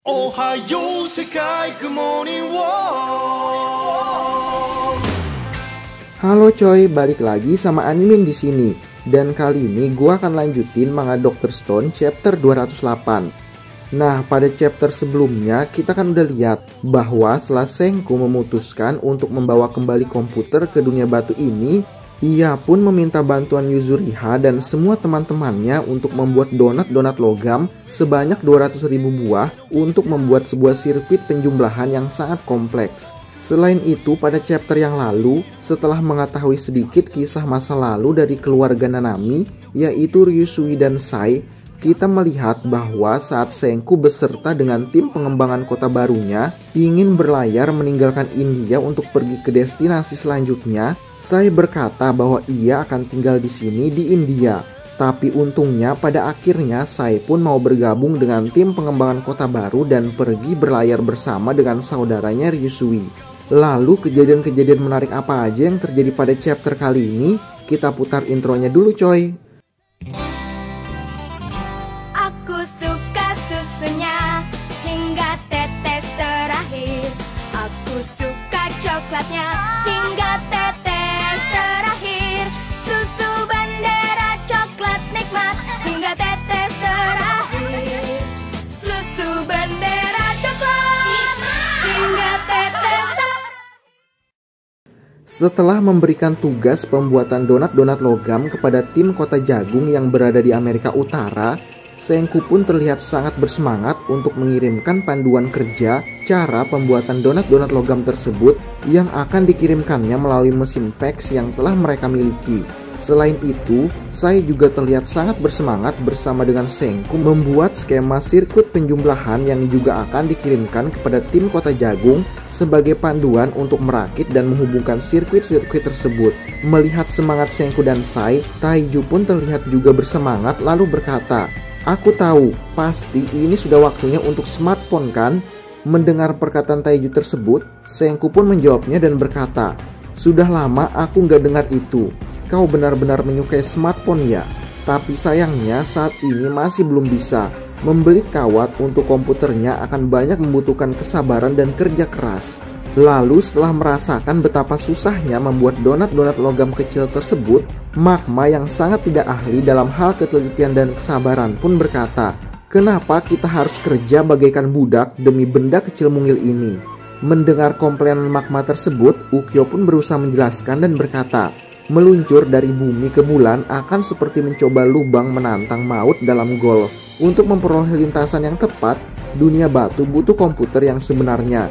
Ohayo Sekai Good Morning World. Halo coy, balik lagi sama Animin di sini. Dan kali ini gua akan lanjutin manga Dr. Stone chapter 208. Nah, pada chapter sebelumnya kita kan udah lihat bahwa setelah Senku memutuskan untuk membawa kembali komputer ke dunia batu ini, ia pun meminta bantuan Yuzuriha dan semua teman-temannya untuk membuat donat-donat logam sebanyak 200.000 buah untuk membuat sebuah sirkuit penjumlahan yang sangat kompleks. Selain itu, pada chapter yang lalu, setelah mengetahui sedikit kisah masa lalu dari keluarga Nanami, yaitu Ryusui dan Sai, kita melihat bahwa saat Senku beserta dengan tim pengembangan kota barunya ingin berlayar meninggalkan India untuk pergi ke destinasi selanjutnya, Sai berkata bahwa ia akan tinggal di sini di India. Tapi untungnya pada akhirnya Sai pun mau bergabung dengan tim pengembangan kota baru dan pergi berlayar bersama dengan saudaranya Ryusui. Lalu kejadian-kejadian menarik apa aja yang terjadi pada chapter kali ini? Kita putar intronya dulu coy. Aku suka susunya hingga tetes terakhir. Aku suka coklatnya hingga tetes terakhir. Susu bendera coklat nikmat hingga tetes terakhir. Susu bendera coklat hingga tetes terakhir. Setelah memberikan tugas pembuatan donat-donat logam kepada tim kota jagung yang berada di Amerika Utara, Senku pun terlihat sangat bersemangat untuk mengirimkan panduan kerja cara pembuatan donat-donat logam tersebut yang akan dikirimkannya melalui mesin fax yang telah mereka miliki. Selain itu, Sai juga terlihat sangat bersemangat bersama dengan Senku membuat skema sirkuit penjumlahan yang juga akan dikirimkan kepada tim kota jagung sebagai panduan untuk merakit dan menghubungkan sirkuit-sirkuit tersebut. Melihat semangat Senku dan Sai, Taiju pun terlihat juga bersemangat lalu berkata, "Aku tahu, pasti ini sudah waktunya untuk smartphone kan?" Mendengar perkataan Taiju tersebut, Senku pun menjawabnya dan berkata, "Sudah lama aku nggak dengar itu. Kau benar-benar menyukai smartphone ya? Tapi sayangnya saat ini masih belum bisa. Membeli kawat untuk komputernya akan banyak membutuhkan kesabaran dan kerja keras." Lalu setelah merasakan betapa susahnya membuat donat-donat logam kecil tersebut, Magma yang sangat tidak ahli dalam hal ketelitian dan kesabaran pun berkata, "Kenapa kita harus kerja bagaikan budak demi benda kecil mungil ini?" Mendengar komplainan Magma tersebut, Ukyo pun berusaha menjelaskan dan berkata, "Meluncur dari bumi ke bulan akan seperti mencoba lubang menantang maut dalam golf. Untuk memperoleh lintasan yang tepat, dunia batu butuh komputer yang sebenarnya."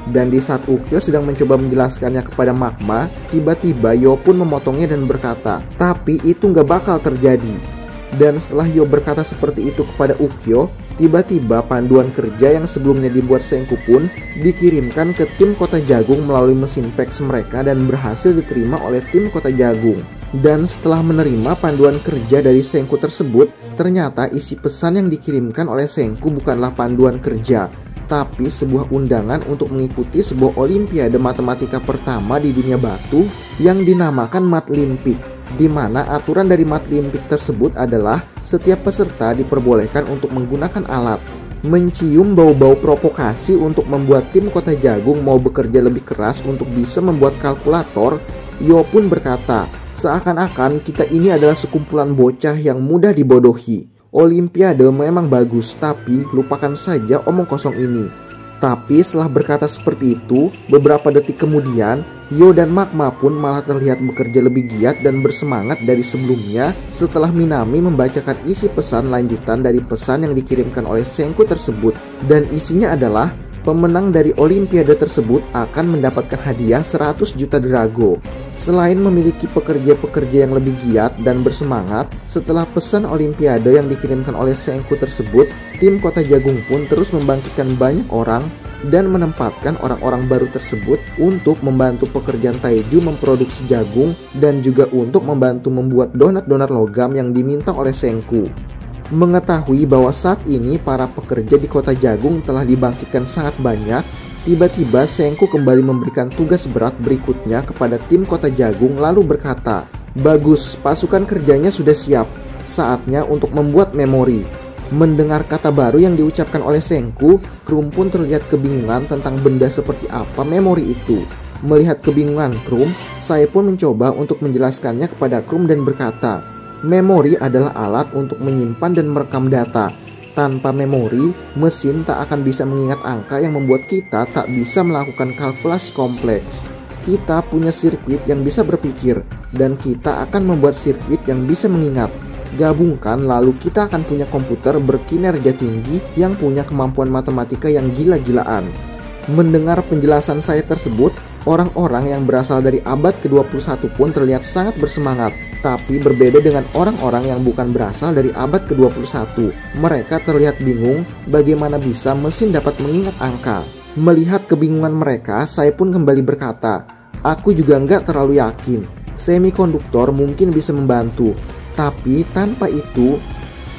Dan di saat Ukyo sedang mencoba menjelaskannya kepada Magma, tiba-tiba Yo pun memotongnya dan berkata, "Tapi itu nggak bakal terjadi." Dan setelah Yo berkata seperti itu kepada Ukyo, tiba-tiba panduan kerja yang sebelumnya dibuat Senku pun dikirimkan ke tim kota jagung melalui mesin fax mereka dan berhasil diterima oleh tim kota jagung. Dan setelah menerima panduan kerja dari Senku tersebut, ternyata isi pesan yang dikirimkan oleh Senku bukanlah panduan kerja, tapi sebuah undangan untuk mengikuti sebuah olimpiade matematika pertama di dunia batu yang dinamakan Matlimpik, di mana aturan dari Matlimpik tersebut adalah setiap peserta diperbolehkan untuk menggunakan alat. Mencium bau-bau provokasi untuk membuat tim kota jagung mau bekerja lebih keras untuk bisa membuat kalkulator, Yo pun berkata, "Seakan-akan kita ini adalah sekumpulan bocah yang mudah dibodohi. Olimpiade memang bagus, tapi lupakan saja omong kosong ini." Tapi setelah berkata seperti itu, beberapa detik kemudian, Yo dan Magma pun malah terlihat bekerja lebih giat dan bersemangat dari sebelumnya setelah Minami membacakan isi pesan lanjutan dari pesan yang dikirimkan oleh Senku tersebut. Dan isinya adalah, pemenang dari olimpiade tersebut akan mendapatkan hadiah 100 juta drago. Selain memiliki pekerja-pekerja yang lebih giat dan bersemangat, setelah pesan olimpiade yang dikirimkan oleh Senku tersebut, tim kota jagung pun terus membangkitkan banyak orang dan menempatkan orang-orang baru tersebut untuk membantu pekerjaan Taiju memproduksi jagung dan juga untuk membantu membuat donat-donat logam yang diminta oleh Senku. Mengetahui bahwa saat ini para pekerja di kota jagung telah dibangkitkan sangat banyak, tiba-tiba Senku kembali memberikan tugas berat berikutnya kepada tim kota jagung lalu berkata, "Bagus, pasukan kerjanya sudah siap. Saatnya untuk membuat memori." Mendengar kata baru yang diucapkan oleh Senku, Krum pun terlihat kebingungan tentang benda seperti apa memori itu. Melihat kebingungan Krum, saya pun mencoba untuk menjelaskannya kepada Krum dan berkata, memori adalah alat untuk menyimpan dan merekam data. Tanpa memori, mesin tak akan bisa mengingat angka yang membuat kita tak bisa melakukan kalkulasi kompleks. Kita punya sirkuit yang bisa berpikir, dan kita akan membuat sirkuit yang bisa mengingat. Gabungkan, lalu kita akan punya komputer berkinerja tinggi yang punya kemampuan matematika yang gila-gilaan. Mendengar penjelasan saya tersebut, orang-orang yang berasal dari abad ke-21 pun terlihat sangat bersemangat. Tapi berbeda dengan orang-orang yang bukan berasal dari abad ke-21. Mereka terlihat bingung bagaimana bisa mesin dapat mengingat angka. Melihat kebingungan mereka, saya pun kembali berkata, aku juga nggak terlalu yakin. Semikonduktor mungkin bisa membantu. Tapi tanpa itu,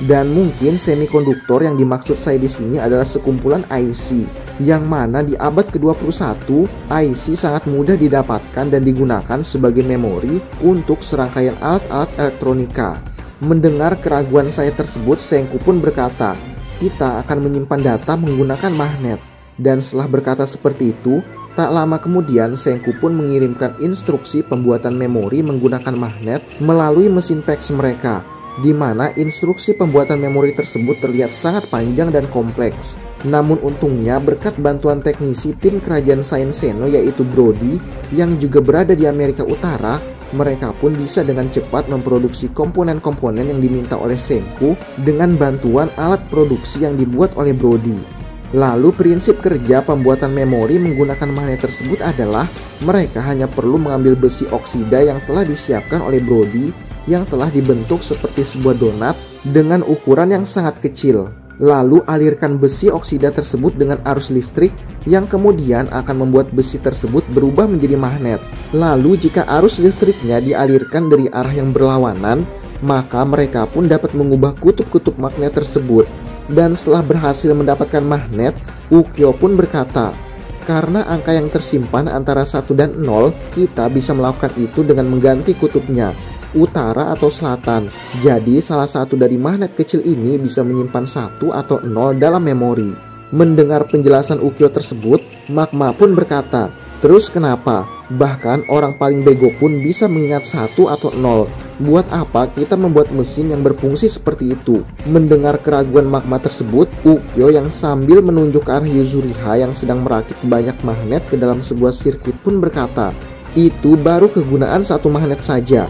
dan mungkin semikonduktor yang dimaksud saya di sini adalah sekumpulan IC, yang mana di abad ke-21 IC sangat mudah didapatkan dan digunakan sebagai memori untuk serangkaian alat-alat elektronika. Mendengar keraguan saya tersebut, Senku pun berkata, kita akan menyimpan data menggunakan magnet. Dan setelah berkata seperti itu, tak lama kemudian Senku pun mengirimkan instruksi pembuatan memori menggunakan magnet melalui mesin PAX mereka, di mana instruksi pembuatan memori tersebut terlihat sangat panjang dan kompleks. Namun untungnya berkat bantuan teknisi tim kerajaan Sains Seno yaitu Brody yang juga berada di Amerika Utara, mereka pun bisa dengan cepat memproduksi komponen-komponen yang diminta oleh Senku dengan bantuan alat produksi yang dibuat oleh Brody. Lalu prinsip kerja pembuatan memori menggunakan magnet tersebut adalah mereka hanya perlu mengambil besi oksida yang telah disiapkan oleh Brody yang telah dibentuk seperti sebuah donat dengan ukuran yang sangat kecil. Lalu alirkan besi oksida tersebut dengan arus listrik yang kemudian akan membuat besi tersebut berubah menjadi magnet. Lalu jika arus listriknya dialirkan dari arah yang berlawanan, maka mereka pun dapat mengubah kutub-kutub magnet tersebut. Dan setelah berhasil mendapatkan magnet, Ukyo pun berkata, karena angka yang tersimpan antara 1 dan 0, kita bisa melakukan itu dengan mengganti kutubnya, utara atau selatan. Jadi salah satu dari magnet kecil ini bisa menyimpan 1 atau 0 dalam memori. Mendengar penjelasan Ukyo tersebut, Magma pun berkata, terus kenapa? Bahkan orang paling bego pun bisa mengingat 1 atau 0. Buat apa kita membuat mesin yang berfungsi seperti itu? Mendengar keraguan Magma tersebut, Ukyo yang sambil menunjuk ke arah Yuzuriha yang sedang merakit banyak magnet ke dalam sebuah sirkuit pun berkata, itu baru kegunaan satu magnet saja.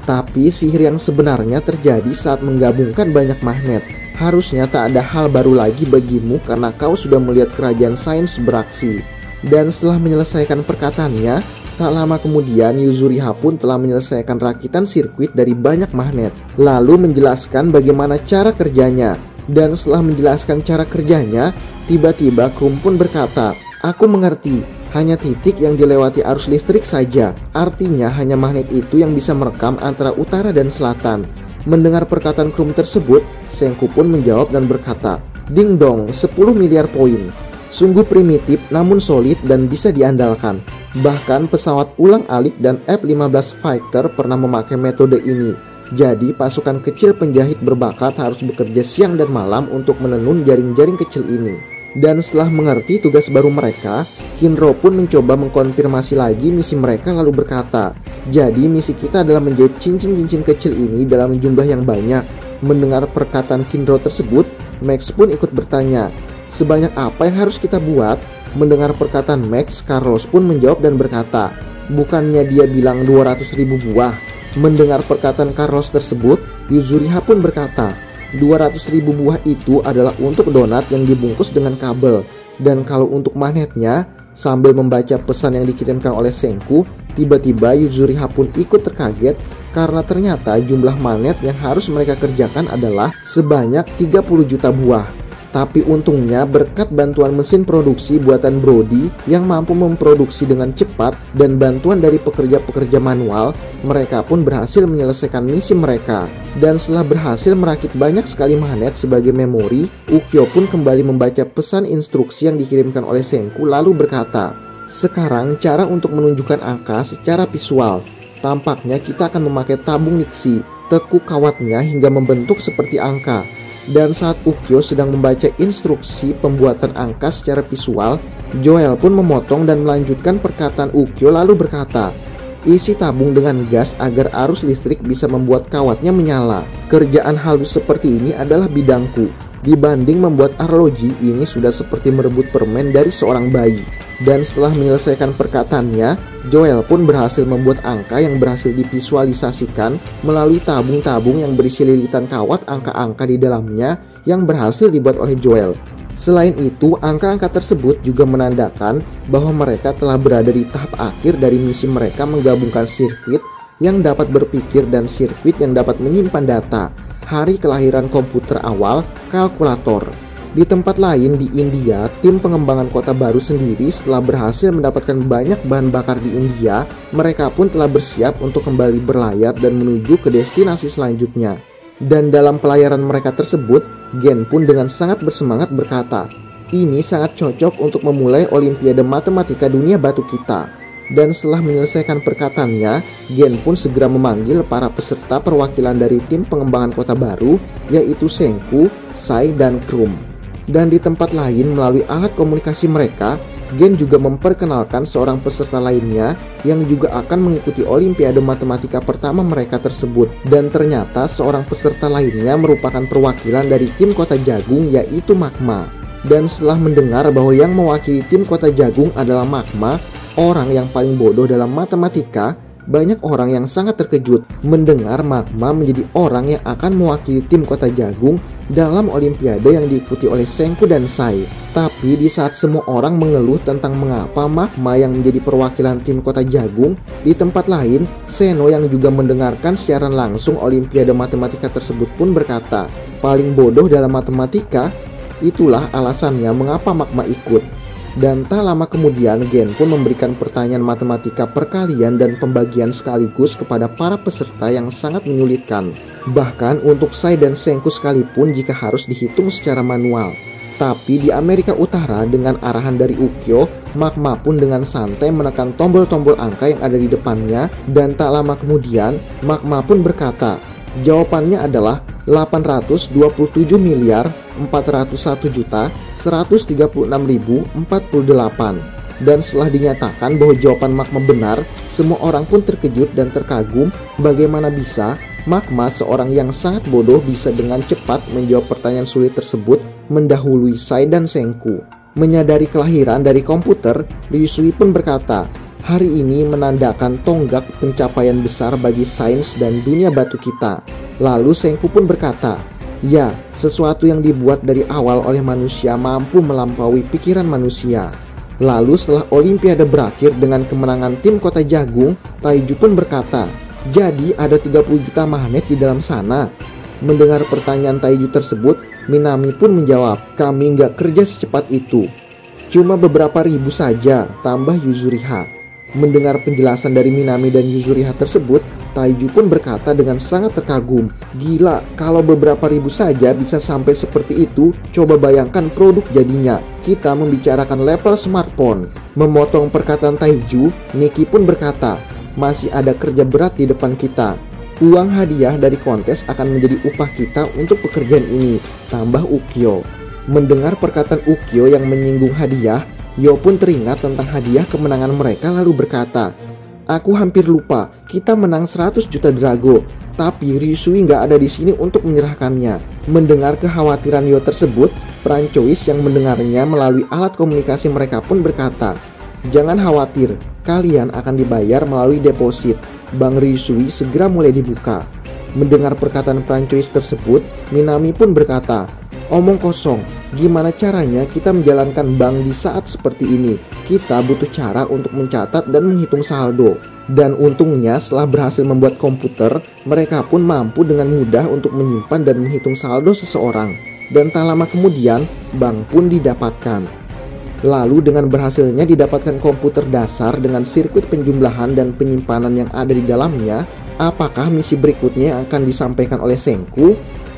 Tapi sihir yang sebenarnya terjadi saat menggabungkan banyak magnet. Harusnya tak ada hal baru lagi bagimu karena kau sudah melihat kerajaan sains beraksi. Dan setelah menyelesaikan perkataannya, tak lama kemudian Yuzuriha pun telah menyelesaikan rakitan sirkuit dari banyak magnet, lalu menjelaskan bagaimana cara kerjanya. Dan setelah menjelaskan cara kerjanya, tiba-tiba Krum pun berkata, aku mengerti, hanya titik yang dilewati arus listrik saja, artinya hanya magnet itu yang bisa merekam antara utara dan selatan. Mendengar perkataan Krum tersebut, Senku pun menjawab dan berkata, ding dong, 10 miliar poin. Sungguh primitif namun solid dan bisa diandalkan. Bahkan pesawat ulang-alik dan F-15 fighter pernah memakai metode ini. Jadi pasukan kecil penjahit berbakat harus bekerja siang dan malam untuk menenun jaring-jaring kecil ini. Dan setelah mengerti tugas baru mereka, Kinro pun mencoba mengkonfirmasi lagi misi mereka lalu berkata, jadi misi kita adalah menjahit cincin-cincin kecil ini dalam jumlah yang banyak. Mendengar perkataan Kinro tersebut, Max pun ikut bertanya, sebanyak apa yang harus kita buat? Mendengar perkataan Max, Carlos pun menjawab dan berkata, bukannya dia bilang 200.000 buah? Mendengar perkataan Carlos tersebut, Yuzuriha pun berkata, 200.000 buah itu adalah untuk donat yang dibungkus dengan kabel. Dan kalau untuk magnetnya, sambil membaca pesan yang dikirimkan oleh Senku, tiba-tiba Yuzuriha pun ikut terkaget karena ternyata jumlah magnet yang harus mereka kerjakan adalah sebanyak 30 juta buah. Tapi untungnya berkat bantuan mesin produksi buatan Brody yang mampu memproduksi dengan cepat dan bantuan dari pekerja-pekerja manual, mereka pun berhasil menyelesaikan misi mereka. Dan setelah berhasil merakit banyak sekali magnet sebagai memori, Ukyo pun kembali membaca pesan instruksi yang dikirimkan oleh Senku lalu berkata, sekarang cara untuk menunjukkan angka secara visual. Tampaknya kita akan memakai tabung nixie, tekuk kawatnya hingga membentuk seperti angka. Dan saat Ukyo sedang membaca instruksi pembuatan angka secara visual, Joel pun memotong dan melanjutkan perkataan Ukyo lalu berkata, "Isi tabung dengan gas agar arus listrik bisa membuat kawatnya menyala. Kerjaan halus seperti ini adalah bidangku. Dibanding membuat arloji, ini sudah seperti merebut permen dari seorang bayi." Dan setelah menyelesaikan perkataannya, Joel pun berhasil membuat angka yang berhasil divisualisasikan melalui tabung-tabung yang berisi lilitan kawat angka-angka di dalamnya yang berhasil dibuat oleh Joel. Selain itu, angka-angka tersebut juga menandakan bahwa mereka telah berada di tahap akhir dari misi mereka menggabungkan sirkuit yang dapat berpikir dan sirkuit yang dapat menyimpan data. Hari kelahiran komputer awal, kalkulator. Di tempat lain di India, tim pengembangan kota baru sendiri setelah berhasil mendapatkan banyak bahan bakar di India, mereka pun telah bersiap untuk kembali berlayar dan menuju ke destinasi selanjutnya. Dan dalam pelayaran mereka tersebut, Gen pun dengan sangat bersemangat berkata, "Ini sangat cocok untuk memulai Olimpiade Matematika Dunia Batu kita." Dan setelah menyelesaikan perkataannya, Gen pun segera memanggil para peserta perwakilan dari tim pengembangan kota baru, yaitu Senku, Sai, dan Krum. Dan di tempat lain melalui alat komunikasi mereka, Gen juga memperkenalkan seorang peserta lainnya yang juga akan mengikuti Olimpiade Matematika pertama mereka tersebut. Dan ternyata seorang peserta lainnya merupakan perwakilan dari tim Kota Jagung, yaitu Magma. Dan setelah mendengar bahwa yang mewakili tim Kota Jagung adalah Magma, orang yang paling bodoh dalam matematika, banyak orang yang sangat terkejut mendengar Magma menjadi orang yang akan mewakili tim Kota Jagung dalam Olimpiade yang diikuti oleh Senku dan Sai. Tapi di saat semua orang mengeluh tentang mengapa Magma yang menjadi perwakilan tim Kota Jagung, di tempat lain, Seno yang juga mendengarkan siaran langsung Olimpiade Matematika tersebut pun berkata, "Paling bodoh dalam matematika, itulah alasannya mengapa Magma ikut." Dan tak lama kemudian, Gen pun memberikan pertanyaan matematika perkalian dan pembagian sekaligus kepada para peserta yang sangat menyulitkan. Bahkan untuk Sai dan Senku sekalipun jika harus dihitung secara manual. Tapi di Amerika Utara dengan arahan dari Ukyo, Magma pun dengan santai menekan tombol-tombol angka yang ada di depannya. Dan tak lama kemudian, Magma pun berkata, jawabannya adalah 824.401.136.048. Dan setelah dinyatakan bahwa jawaban Magma benar, semua orang pun terkejut dan terkagum bagaimana bisa Magma, seorang yang sangat bodoh, bisa dengan cepat menjawab pertanyaan sulit tersebut mendahului Sai dan Senku. Menyadari kelahiran dari komputer, Ryusui pun berkata, "Hari ini menandakan tonggak pencapaian besar bagi sains dan dunia batu kita." Lalu Senku pun berkata, "Ya, sesuatu yang dibuat dari awal oleh manusia mampu melampaui pikiran manusia." Lalu setelah Olimpiade berakhir dengan kemenangan tim Kota Jagung, Taiju pun berkata, "Jadi ada 30 juta magnet di dalam sana?" Mendengar pertanyaan Taiju tersebut, Minami pun menjawab, "Kami nggak kerja secepat itu. Cuma beberapa ribu saja," tambah Yuzuriha. Mendengar penjelasan dari Minami dan Yuzuriha tersebut, Taiju pun berkata dengan sangat terkagum, "Gila, kalau beberapa ribu saja bisa sampai seperti itu, coba bayangkan produk jadinya. Kita membicarakan level smartphone." Memotong perkataan Taiju, Niki pun berkata, "Masih ada kerja berat di depan kita. Uang hadiah dari kontes akan menjadi upah kita untuk pekerjaan ini," tambah Ukyo. Mendengar perkataan Ukyo yang menyinggung hadiah, Yo pun teringat tentang hadiah kemenangan mereka lalu berkata, "Aku hampir lupa, kita menang 100 juta drago, tapi Ryusui nggak ada di sini untuk menyerahkannya." Mendengar kekhawatiran Yo tersebut, Prancois yang mendengarnya melalui alat komunikasi mereka pun berkata, "Jangan khawatir, kalian akan dibayar melalui deposit. Bank Ryusui segera mulai dibuka." Mendengar perkataan Prancois tersebut, Minami pun berkata, "Omong kosong, gimana caranya kita menjalankan bank di saat seperti ini? Kita butuh cara untuk mencatat dan menghitung saldo." Dan untungnya setelah berhasil membuat komputer, mereka pun mampu dengan mudah untuk menyimpan dan menghitung saldo seseorang. Dan tak lama kemudian, bank pun didapatkan. Lalu dengan berhasilnya didapatkan komputer dasar dengan sirkuit penjumlahan dan penyimpanan yang ada di dalamnya, apakah misi berikutnya yang akan disampaikan oleh Senku?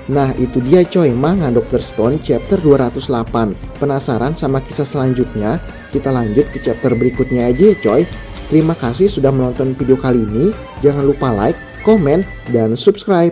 Nah itu dia coy, manga Dr. Stone chapter 208. Penasaran sama kisah selanjutnya? Kita lanjut ke chapter berikutnya aja ya coy. Terima kasih sudah menonton video kali ini. Jangan lupa like, komen, dan subscribe.